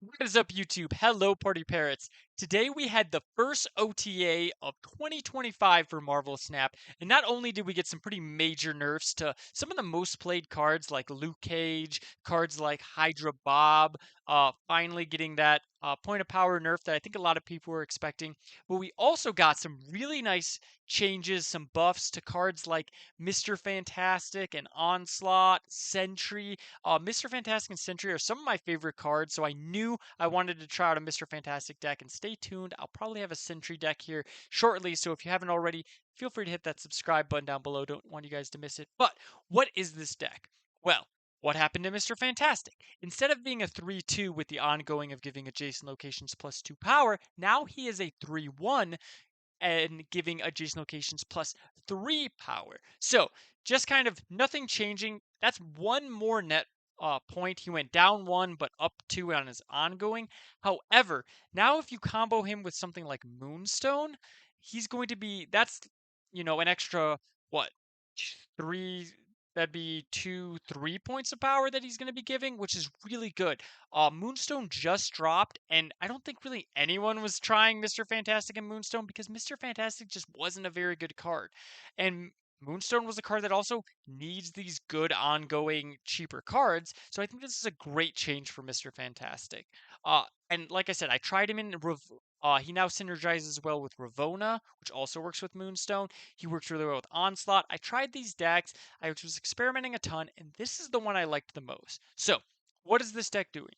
What is up, YouTube? Hello, Party Parrots. Today we had the first OTA of 2025 for Marvel Snap, and not only did we get some pretty major nerfs to some of the most played cards like Luke Cage, cards like Hydra Bob, finally getting that point of power nerf that I think a lot of people were expecting, but we also got some really nice changes, some buffs to cards like Mr. Fantastic and Onslaught, Sentry. Mr. Fantastic and Sentry are some of my favorite cards, so I knew I wanted to try out a Mr. Fantastic deck. And stay tuned, I'll probably have a Sentry deck here shortly. So if you haven't already, feel free to hit that subscribe button down below. Don't want you guys to miss it. But what is this deck? Well, what happened to Mr. Fantastic? Instead of being a 3-2 with the ongoing of giving adjacent locations +2 power, now he is a 3-1 and giving adjacent locations +3 power. So just kind of nothing changing. That's one more net point. He went down one, but up two on his ongoing. However, now if you combo him with something like Moonstone, he's going to be an extra what three. That'd be 3 points of power that he's going to be giving, which is really good. Moonstone just dropped, and I don't think really anyone was trying Mr. Fantastic and Moonstone because Mr. Fantastic just wasn't a very good card. And Moonstone was a card that also needs these good ongoing cheaper cards. So I think this is a great change for Mr. Fantastic. And like I said, I tried him in he now synergizes well with Ravona, which also works with Moonstone. He works really well with Onslaught. I tried these decks. I was experimenting a ton, and this is the one I liked the most. So, what is this deck doing?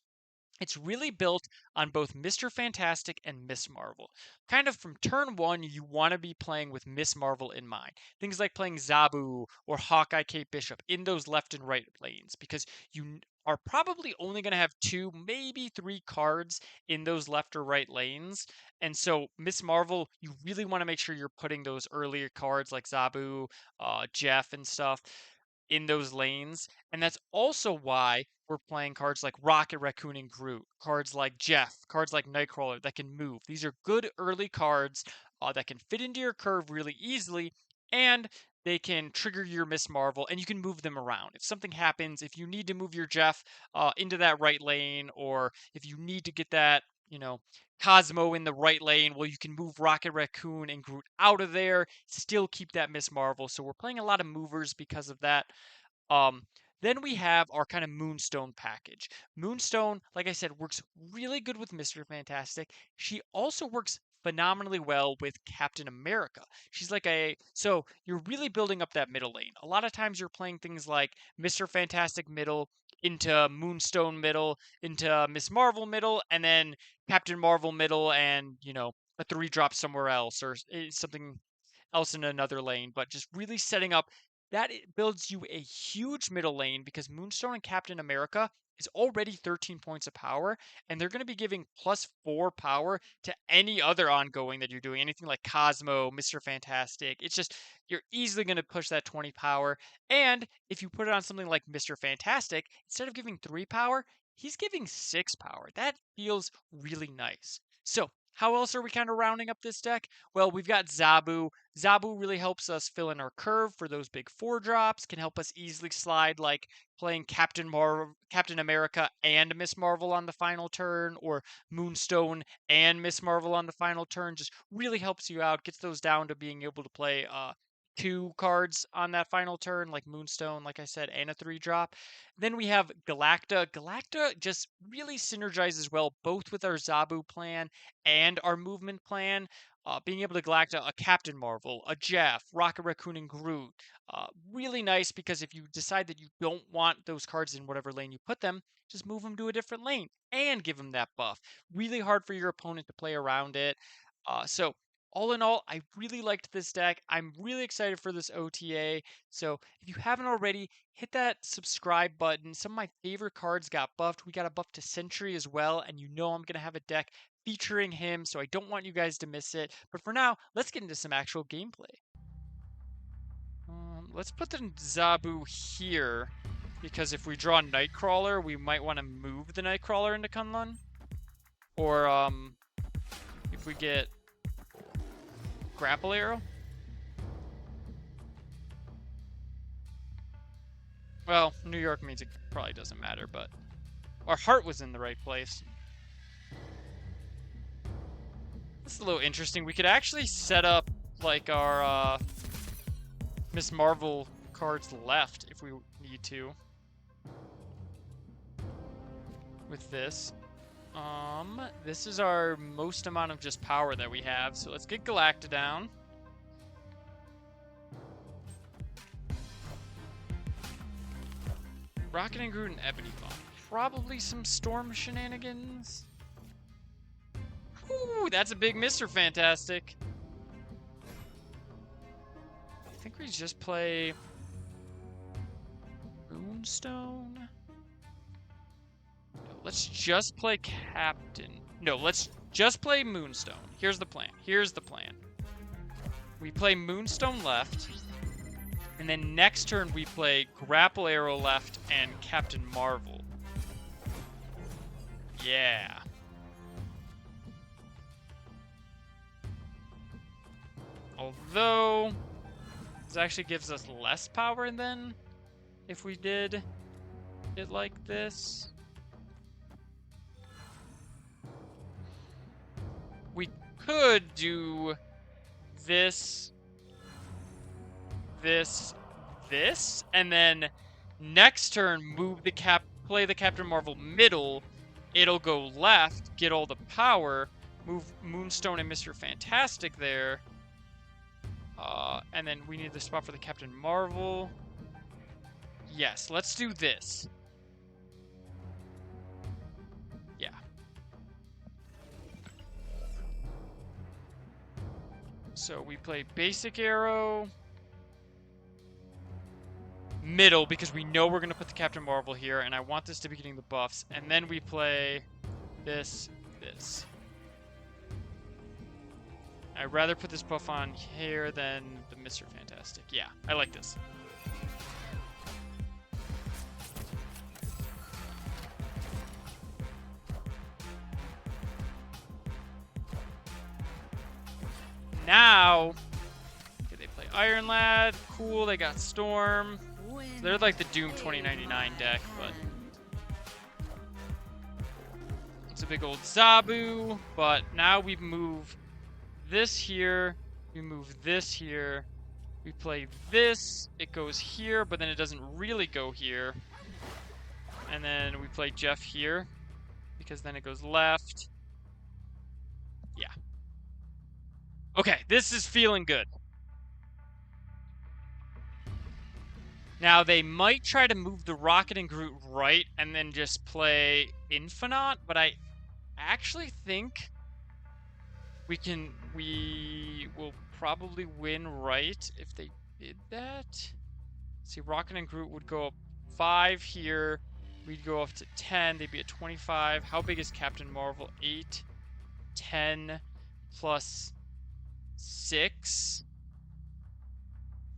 It's really built on both Mr. Fantastic and Miss Marvel. Kind of from turn one, you want to be playing with Miss Marvel in mind. Things like playing Zabu or Hawkeye Kate Bishop in those left and right lanes, because you are probably only going to have two, maybe three cards in those left or right lanes. And so, Miss Marvel, you really want to make sure you're putting those earlier cards like Zabu, Jeff, and stuff in those lanes. And that's also why we're playing cards like Rocket Raccoon and Groot, cards like Jeff, cards like Nightcrawler that can move. These are good early cards that can fit into your curve really easily, and they can trigger your Miss Marvel, and you can move them around. If something happens, if you need to move your Jeff into that right lane, or if you need to get that, Cosmo in the right lane, well, you can move Rocket Raccoon and Groot out of there, still keep that Miss Marvel. So we're playing a lot of movers because of that. Um, then we have our kind of Moonstone package. Moonstone, like I said, works really good with Mr. Fantastic. She also works phenomenally well with Captain America. So you're really building up that middle lane. A lot of times you're playing things like Mr. Fantastic middle into Moonstone middle into Miss Marvel middle, and then Captain Marvel middle, and a 3-drop somewhere else or something else in another lane, but just really setting up that it builds you a huge middle lane because Moonstone and Captain America is already 13 points of power, and they're going to be giving +4 power to any other ongoing that you're doing, anything like Cosmo, Mr. Fantastic. It's just, you're easily going to push that 20 power. And if you put it on something like Mr. Fantastic, instead of giving 3 power, he's giving 6 power. That feels really nice. So, how else are we kind of rounding up this deck? Well, we've got Zabu. Zabu really helps us fill in our curve for those big 4-drops, can help us easily slide like playing Captain America and Miss Marvel on the final turn, or Moonstone and Miss Marvel on the final turn. Just really helps you out, gets those down to being able to play 2 cards on that final turn, like Moonstone, like I said, and a 3-drop. Then we have Galacta. Galacta just really synergizes well both with our Zabu plan and our movement plan. Being able to Galacta a Captain Marvel, a Jeff, Rocket Raccoon, and Groot. Really nice because if you decide that you don't want those cards in whatever lane you put them, just move them to a different lane and give them that buff. Really hard for your opponent to play around it. So all in all, I really liked this deck. I'm really excited for this OTA. So if you haven't already, hit that subscribe button. Some of my favorite cards got buffed. We got a buff to Sentry as well, and I'm going to have a deck featuring him, so I don't want you guys to miss it. But for now, let's get into some actual gameplay. Let's put the Zabu here, because if we draw Nightcrawler, we might want to move the Nightcrawler into Kunlun. Or, if we get Grapple Arrow. Well, New York means it probably doesn't matter, but our heart was in the right place. This is a little interesting. We could actually set up like our Miss Marvel cards left if we need to. With this. This is our most amount of just power that we have. So let's get Galactodon. Rocket and Groot and Ebony Bomb. Probably some Storm shenanigans. Ooh, that's a big Mr. Fantastic. I think we just play Moonstone. No, let's just play Captain. No, let's just play Moonstone. Here's the plan. Here's the plan. We play Moonstone left. And then next turn we play Grapple Arrow left and Captain Marvel. Yeah. Although, this actually gives us less power than if we did it like this. We could do this, and then next turn move the play the Captain Marvel middle. It'll go left, get all the power, move Moonstone and Mr. Fantastic there. And then we need the spot for the Captain Marvel. Yes, let's do this. Yeah. So we play Basic Arrow. Middle, because we know we're going to put the Captain Marvel here, and I want this to be getting the buffs. And then we play this. I'd rather put this buff on here than the Mr. Fantastic. Yeah, I like this. Now, okay, they play Iron Lad. Cool, they got Storm. So they're like the Doom 2099 deck, but it's a big old Zabu. But now we move this here, we move this here, we play this, it goes here, but then it doesn't really go here. And then we play Jeff here, because then it goes left. Yeah. Okay, this is feeling good. Now, they might try to move the Rocket and Groot right and then just play Infinite, but I actually think we will probably win right if they did that. See, Rocket and Groot would go up 5 here. We'd go up to 10. They'd be at 25. How big is Captain Marvel? 8, 10 plus 6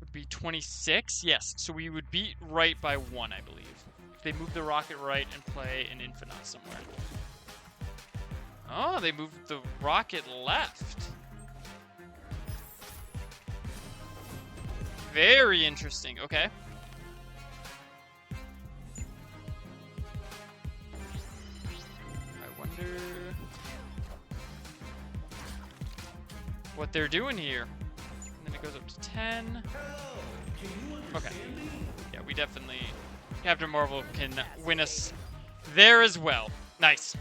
would be 26. Yes, so we would beat right by 1, I believe. If they move the Rocket right and play an Infinite somewhere. Oh, they moved the Rocket left. Very interesting. Okay. I wonder what they're doing here. And then it goes up to 10. Okay. Yeah, we definitely... Captain Marvel can win us there as well. Nice.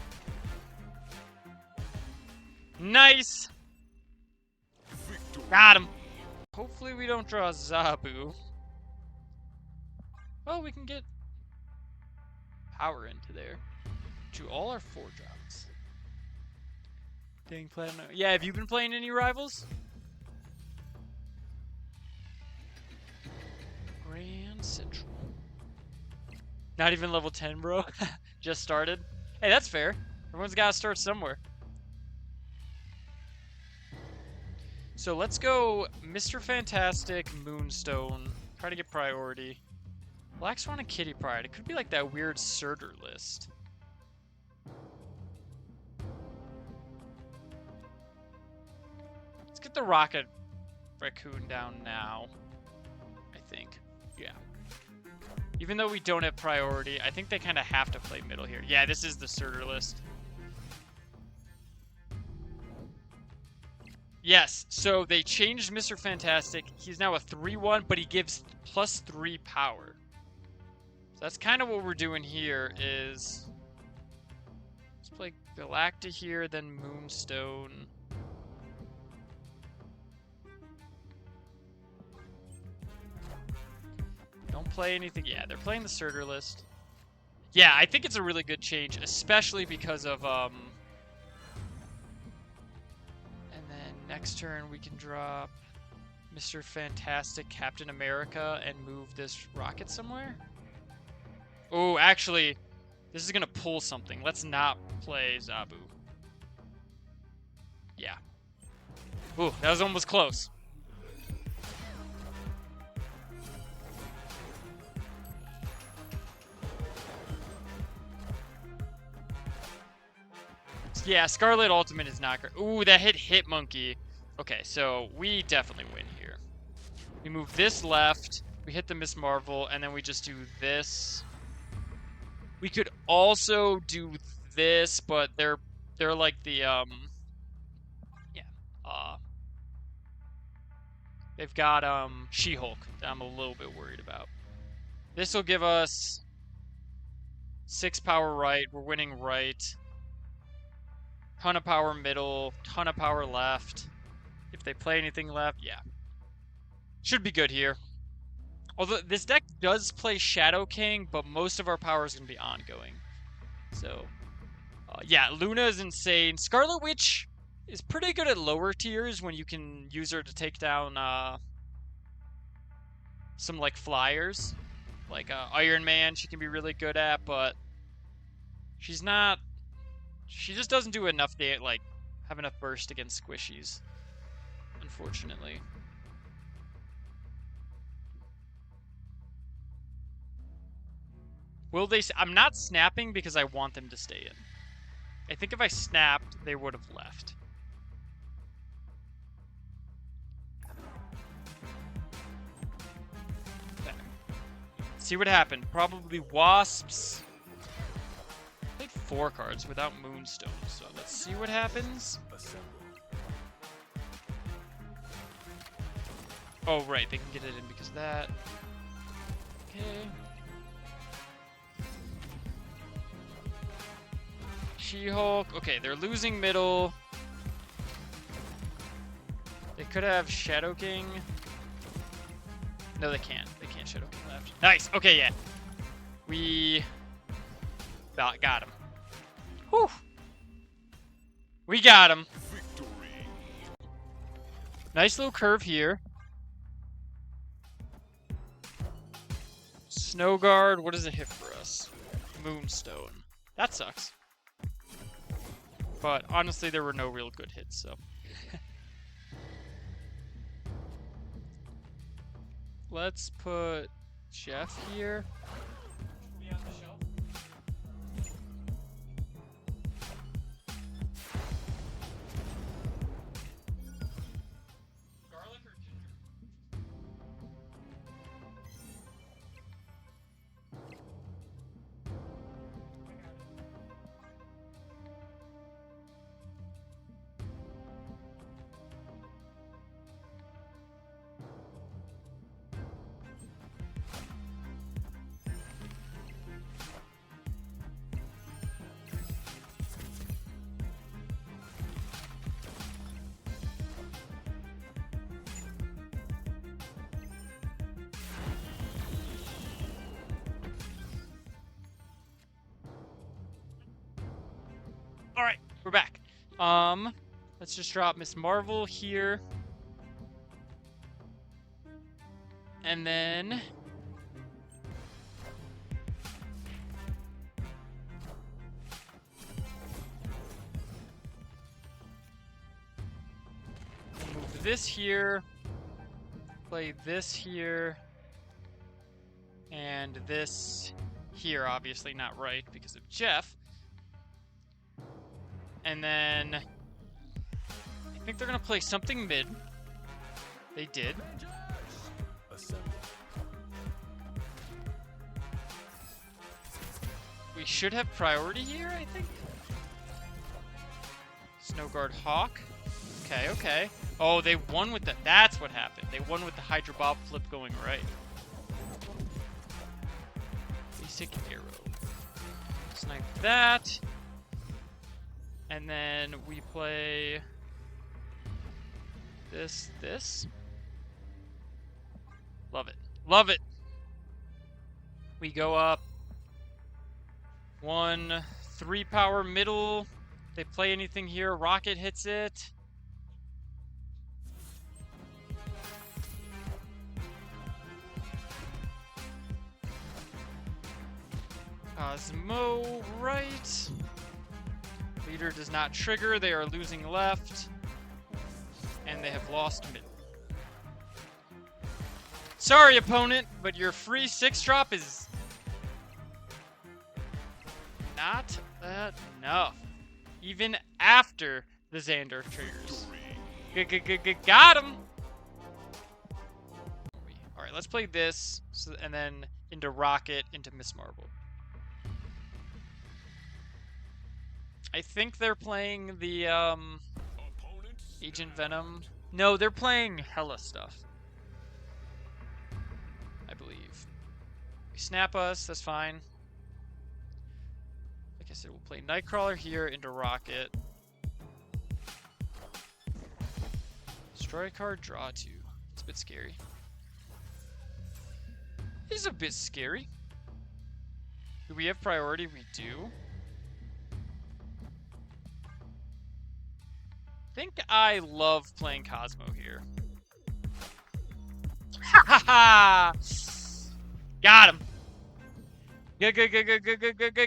Nice! Got him! Hopefully we don't draw Zabu. Well, we can get power into there. To all our 4 drops. Dang, Platinum. Yeah, have you been playing any Rivals? Grand Central. Not even level 10, bro. Just started. Hey, that's fair. Everyone's got to start somewhere. So let's go Mr. Fantastic, Moonstone. Try to get priority. Black Swan and Kitty Pryde. It could be like that weird Surtur list. Let's get the Rocket Raccoon down now. I think. Yeah. Even though we don't have priority, I think they kind of have to play middle here. Yeah, this is the Surtur list. Yes, so they changed Mr. Fantastic. He's now a 3/1, but he gives +3 power. So that's kind of what we're doing here is... Let's play Galacta here, then Moonstone. Don't play anything. Yeah, they're playing the Surtur list. Yeah, I think it's a really good change, especially because of... And then next turn we can drop Mr. Fantastic, Captain America, and move this rocket somewhere. Oh, actually, this is going to pull something. Let's not play Zabu. Yeah. Ooh, that was almost close. Yeah, Scarlet Ultimate is not great. Ooh, that hit Monkey. Okay, so we definitely win here. We move this left, we hit the Miss Marvel, and then we just do this. We could also do this, but they're like the they've got She-Hulk that I'm a little bit worried about. This will give us 6 power right. We're winning right. Ton of power middle, ton of power left. If they play anything left, yeah. Should be good here. Although this deck does play Shadow King, but most of our power is going to be ongoing. So, yeah, Luna is insane. Scarlet Witch is pretty good at lower tiers when you can use her to take down some, like, flyers. Like Iron Man, she can be really good at, but she's not... She just doesn't do enough to, like, have enough burst against squishies, unfortunately. Will they... I'm not snapping because I want them to stay in. I think if I snapped, they would have left. Okay. See what happened. Probably Wasps. Played 4 cards without Moonstone, so let's see what happens. Oh, right, they can get it in because of that. Okay. She-Hulk. Okay, they're losing middle. They could have Shadow King. No, they can't. They can't Shadow King left. Nice. Okay, yeah. We got him. Whew. We got him. Victory. Nice little curve here. Snow Guard. What does it hit for us? Moonstone. That sucks. But honestly, there were no real good hits, so. Let's put Jeff here. Be on the shelf. Garlic or ginger? Alright, we're back. Let's just drop Miss Marvel here. And then move this here. Play this here. And this here, obviously not right because of Jeff. And then I think they're going to play something mid. They did. We should have priority here, I think. Snowguard Hawk. Okay, okay. Oh, they won with that. That's what happened. They won with the Hydro Bob flip going right. Basic arrow. Snipe that. And then we play this. Love it. Love it. We go up 1, 3 power middle. They play anything here. Rocket hits it. Cosmo right. Leader does not trigger. They are losing left. And they have lost middle. Sorry, opponent, but your free 6-drop is not enough. Even after the Xander triggers. Got him! Alright, let's play this, and then into Rocket, into Miss Marvel. I think they're playing the, Agent Venom. No, they're playing Hella stuff. I believe. We snap us, that's fine. Like I said, we'll play Nightcrawler here into Rocket. Destroy a card, draw 2. It's a bit scary. It's a bit scary. Do we have priority? We do. I think I love playing Cosmo here. Ha ha ha! Got him.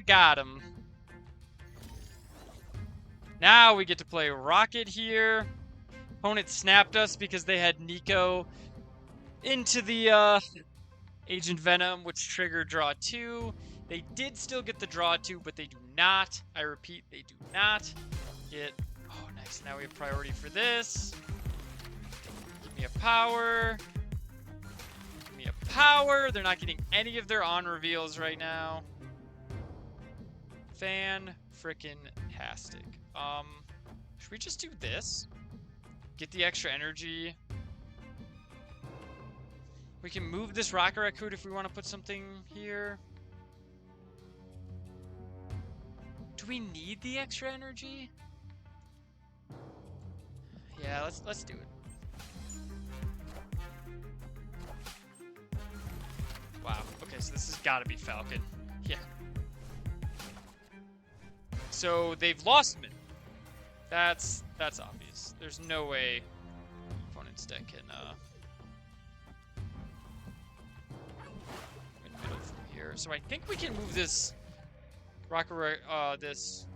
Got him. Now we get to play Rocket here. Opponent snapped us because they had Nico into the Agent Venom, which triggered draw 2. They did still get the draw 2, but they do not. I repeat, they do not get. Oh, nice. Now we have priority for this. Give me a power. Give me a power. They're not getting any of their on reveals right now. Fan-frickin-tastic. Should we just do this? Get the extra energy. We can move this Rocket Raccoon if we want to put something here. Do we need the extra energy? Yeah, let's do it. Wow. Okay, so this has got to be Falcon. Yeah. So they've lost mid. That's obvious. There's no way opponent's deck can win middle from here. So I think we can move this this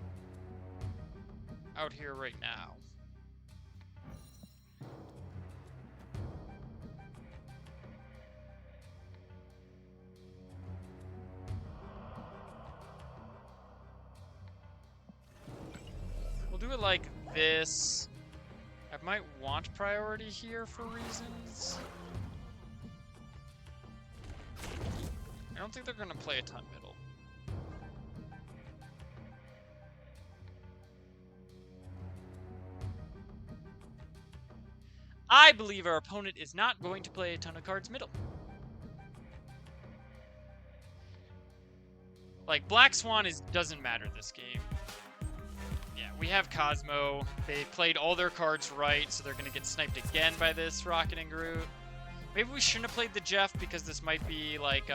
out here right now. We'll do it like this. I might want priority here for reasons. I don't think they're going to play a ton middle. I believe our opponent is not going to play a ton of cards middle. Like, Black Swan doesn't matter this game. Yeah, we have Cosmo. They played all their cards right, so they're going to get sniped again by this Rocket and Groot. Maybe we shouldn't have played the Jeff because this might be like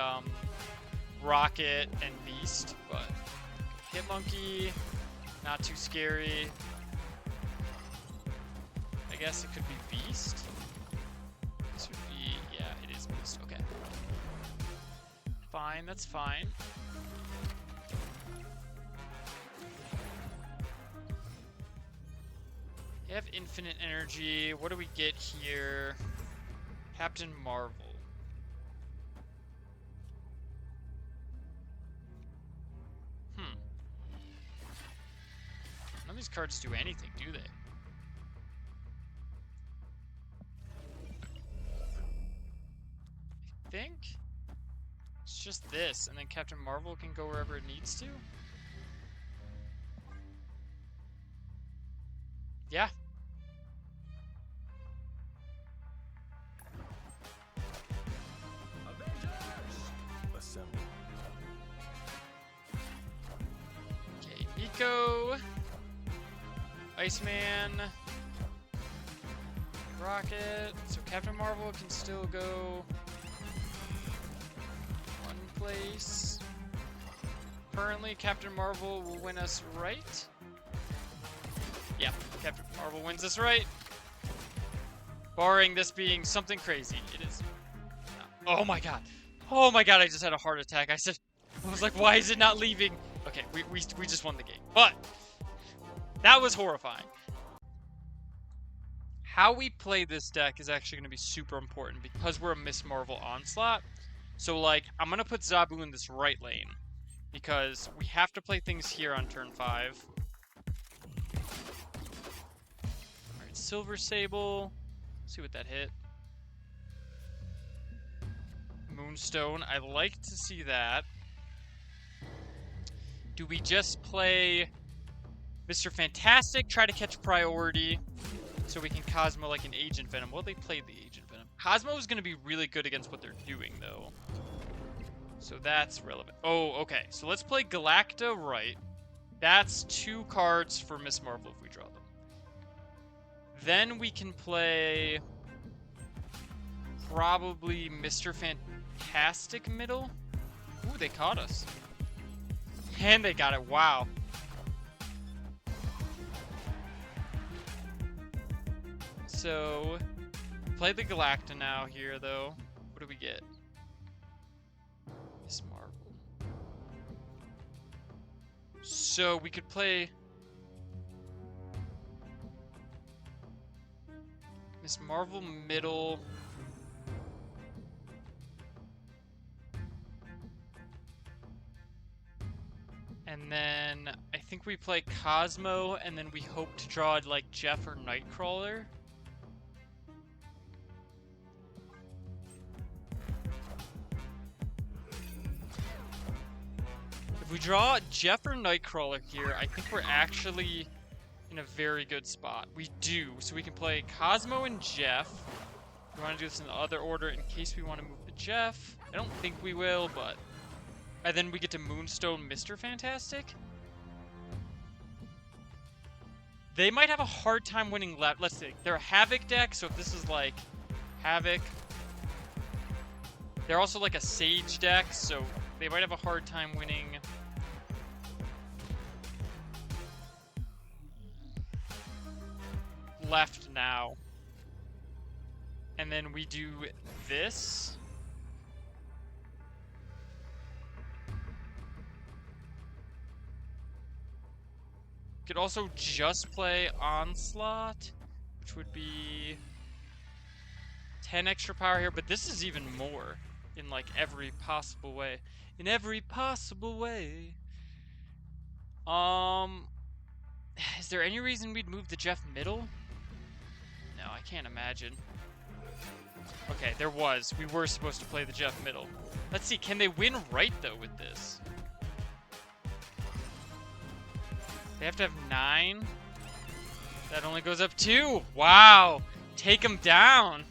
Rocket and Beast, but Hit Monkey, not too scary. I guess it could be Beast. This would be, yeah, it is Beast. Okay. Fine, that's fine. You have infinite energy. What do we get here? Captain Marvel. None of these cards do anything, do they? I think it's just this, and then Captain Marvel can go wherever it needs to. Yeah. Echo, Iceman, Rocket. So Captain Marvel can still go one place. Currently, Captain Marvel will win us right. Yeah, Captain Marvel wins us right. Barring this being something crazy. It is. Oh my god. Oh my god, I just had a heart attack. I was like, why is it not leaving? Okay, we just won the game. But that was horrifying. How we play this deck is actually going to be super important because we're a Miss Marvel onslaught. So, like, I'm going to put Zabu in this right lane because we have to play things here on turn 5. Alright, Silver Sable. Let's see what that hit. Moonstone. I like to see that. Do we just play Mr. Fantastic, try to catch priority so we can Cosmo like an Agent Venom? Well, they played the Agent Venom. Cosmo is going to be really good against what they're doing, though. So that's relevant. Oh, okay. So let's play Galacta right. That's 2 cards for Miss Marvel if we draw them. Then we can play probably Mr. Fantastic middle. Ooh, they caught us. And they got it. Wow. So, play the Galacta now here, though. What do we get? Miss Marvel. So, we could play Miss Marvel middle. And then I think we play Cosmo, and then we hope to draw like Jeff or Nightcrawler. If we draw Jeff or Nightcrawler here, I think we're actually in a very good spot. We do, so we can play Cosmo and Jeff. We want to do this in the other order in case we want to move to Jeff. I don't think we will, but... And then we get to Moonstone Mr. Fantastic. They might have a hard time winning left. Let's see. They're a Havoc deck, so if this is like Havoc... They're also like a Sage deck, so they might have a hard time winning... left now. And then we do this. Could also just play Onslaught, which would be 10 extra power here, but this is even more in like every possible way. In every possible way. Is there any reason we'd move the Jeff middle? No, I can't imagine. Okay, there was. We were supposed to play the Jeff middle. Let's see, can they win right, though, with this? They have to have 9. That only goes up 2. Wow! Take them down!